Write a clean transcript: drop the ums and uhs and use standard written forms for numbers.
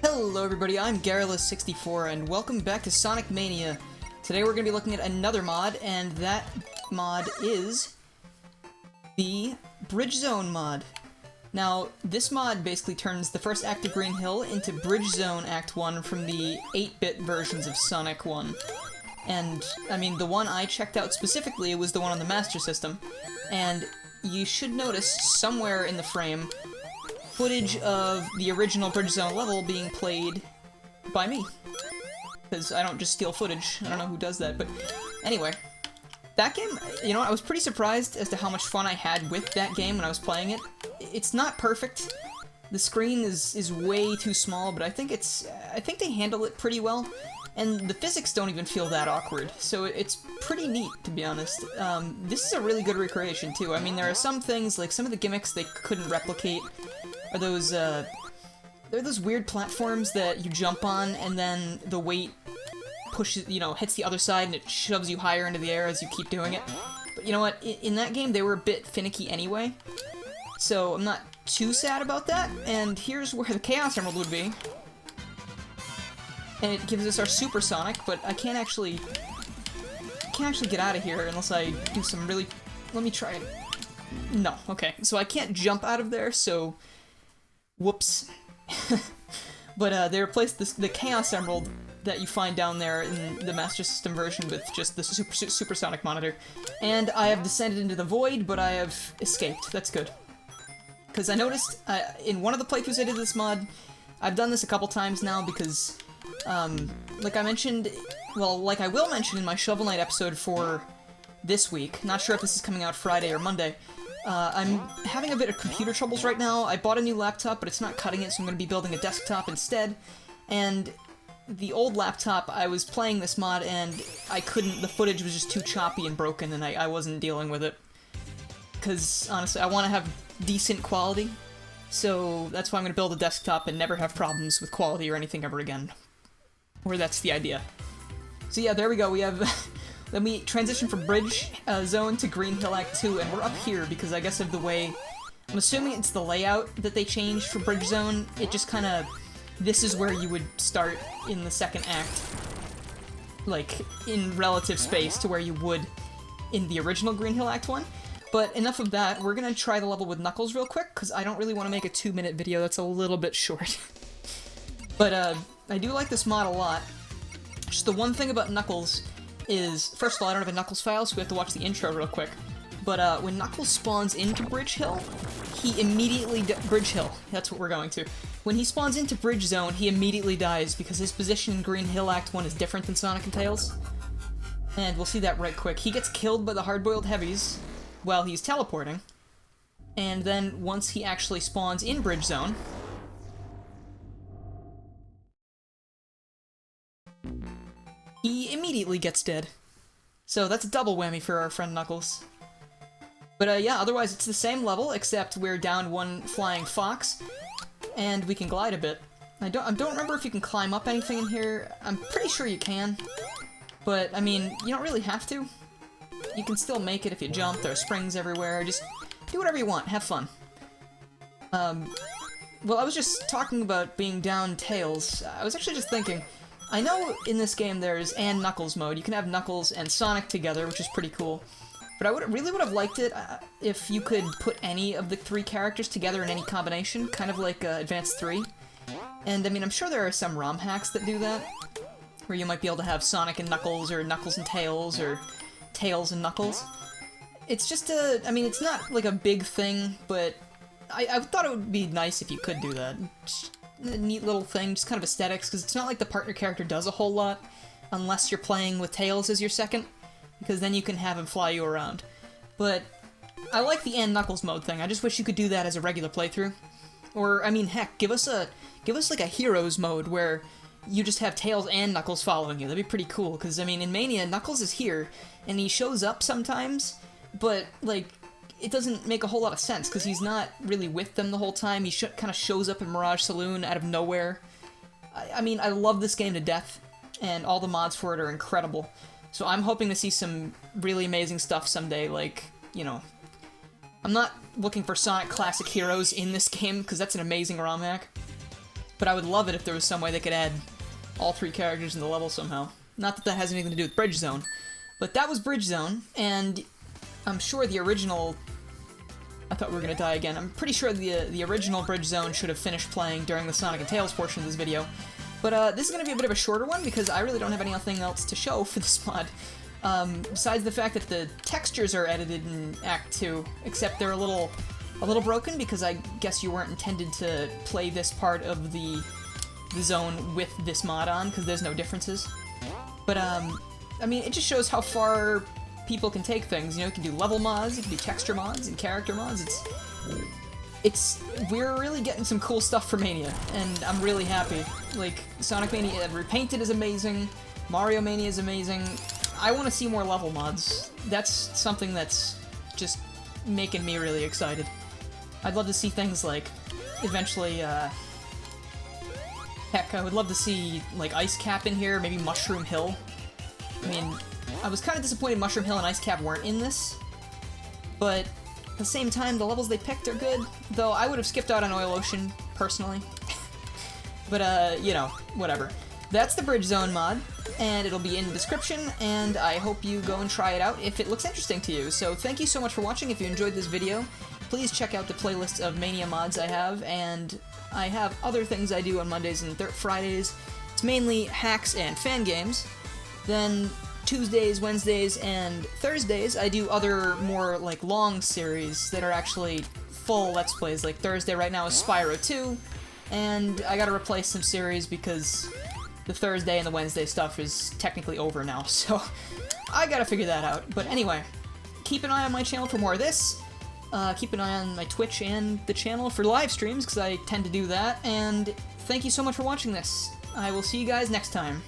Hello everybody, I'm Garrulous64 and welcome back to Sonic Mania. Today we're going to be looking at another mod, and that mod is the Bridge Zone mod. Now, this mod basically turns the first act of Green Hill into Bridge Zone Act 1 from the 8-bit versions of Sonic 1. And, I mean, the one I checked out specifically was the one on the Master System, and you should notice somewhere in the frame footage of the original Bridge Zone level being played by me. Because I don't just steal footage, I don't know who does that, but anyway. That game, you know, I was pretty surprised as to how much fun I had with that game when I was playing it. It's not perfect. The screen is way too small, but I think they handle it pretty well. And the physics don't even feel that awkward, so it's pretty neat, to be honest. This is a really good recreation, too. I mean, there are some things, like some of the gimmicks they couldn't replicate are those, they're those weird platforms that you jump on, and then the weight pushes, you know, hits the other side, and it shoves you higher into the air as you keep doing it. But you know what? In that game, they were a bit finicky anyway, so I'm not too sad about that. And here's where the Chaos Emerald would be. And it gives us our Supersonic, but I can't actually get out of here unless I do some really... Let me try it. No, okay. So I can't jump out of there, so... Whoops. But they replaced the Chaos Emerald that you find down there in the Master System version with just the Supersonic monitor. And I have descended into the void, but I have escaped. That's good. Because I noticed, in one of the playthroughs I did this mod, I've done this a couple times now because... like I mentioned, well, like I will mention in my Shovel Knight episode for this week, not sure if this is coming out Friday or Monday, I'm having a bit of computer troubles right now. I bought a new laptop, but it's not cutting it, so I'm going to be building a desktop instead, and the old laptop, I was playing this mod, and I couldn't, the footage was just too choppy and broken, and I wasn't dealing with it, because, honestly, I want to have decent quality, so that's why I'm going to build a desktop and never have problems with quality or anything ever again. Or that's the idea. So yeah, there we go. We have... Then we transition from Bridge Zone to Green Hill Act 2, and we're up here because I guess of the way... I'm assuming it's the layout that they changed for Bridge Zone. It just kind of... This is where you would start in the second act. Like, in relative space to where you would in the original Green Hill Act 1. But enough of that. We're gonna try the level with Knuckles real quick, because I don't really want to make a 2-minute video. That's a little bit short. But, I do like this mod a lot. Just the one thing about Knuckles is, first of all, I don't have a Knuckles file, so we have to watch the intro real quick. But when Knuckles spawns into Bridge Hill, he immediately Bridge Hill, that's what we're going to. When he spawns into Bridge Zone, he immediately dies because his position in Green Hill Act 1 is different than Sonic and Tails. And we'll see that right quick. He gets killed by the hard-boiled heavies while he's teleporting. And then once he actually spawns in Bridge Zone, he immediately gets dead. So that's a double whammy for our friend Knuckles. But yeah, otherwise it's the same level, except we're down one flying fox, and we can glide a bit. I don't remember if you can climb up anything in here. I'm pretty sure you can. But, I mean, you don't really have to. You can still make it if you jump, there are springs everywhere, just do whatever you want, have fun. Well, I was just talking about being down Tails. I was actually just thinking, I know in this game there's and Knuckles mode. You can have Knuckles and Sonic together, which is pretty cool. But I really would have liked it if you could put any of the three characters together in any combination, kind of like Advanced 3. And, I mean, I'm sure there are some ROM hacks that do that, where you might be able to have Sonic and Knuckles, or Knuckles and Tails, or Tails and Knuckles. It's just I mean, it's not like a big thing, but I thought it would be nice if you could do that. Just a neat little thing, just kind of aesthetics, because it's not like the partner character does a whole lot, unless you're playing with Tails as your second, because then you can have him fly you around. But I like the and Knuckles mode thing. I just wish you could do that as a regular playthrough. Or, I mean, heck, give us like a Heroes mode where you just have Tails and Knuckles following you. That'd be pretty cool, because, I mean, in Mania, Knuckles is here, and he shows up sometimes, but, like, it doesn't make a whole lot of sense, because he's not really with them the whole time. He kind of shows up in Mirage Saloon out of nowhere. I mean, I love this game to death, and all the mods for it are incredible. So I'm hoping to see some really amazing stuff someday, like, you know... I'm not looking for Sonic Classic Heroes in this game, because that's an amazing ROM hack. But I would love it if there was some way they could add all 3 characters in the level somehow. Not that that has anything to do with Bridge Zone. But that was Bridge Zone, and I'm sure the original... I thought we were gonna die again. I'm pretty sure the original Bridge Zone should have finished playing during the Sonic and Tails portion of this video. But this is gonna be a bit of a shorter one, because I really don't have anything else to show for this mod. Besides the fact that the textures are edited in Act 2, except they're a little broken, because I guess you weren't intended to play this part of the zone with this mod on, because there's no differences. But, I mean, it just shows how far people can take things. You know, you can do level mods, you can do texture mods, and character mods. We're really getting some cool stuff for Mania, and I'm really happy. Like, Sonic Mania Repainted is amazing, Mario Mania is amazing. I want to see more level mods. That's something that's just making me really excited. I'd love to see things like, eventually, heck, I would love to see, like, Ice Cap in here, maybe Mushroom Hill. I mean, I was kind of disappointed Mushroom Hill and Ice Cap weren't in this, but at the same time, the levels they picked are good, though I would have skipped out on Oil Ocean, personally. But, you know, whatever. That's the Bridge Zone mod, and it'll be in the description, and I hope you go and try it out if it looks interesting to you. So thank you so much for watching. If you enjoyed this video, please check out the playlists of Mania mods I have, and I have other things I do on Mondays and Fridays. It's mainly hacks and fan games. Then Tuesdays, Wednesdays, and Thursdays I do other more like long series that are actually full Let's Plays. Like Thursday right now is Spyro 2, and I gotta replace some series because the Thursday and the Wednesday stuff is technically over now, so I gotta figure that out. But anyway, keep an eye on my channel for more of this. Keep an eye on my Twitch and the channel for live streams, because I tend to do that, and thank you so much for watching this. I will see you guys next time.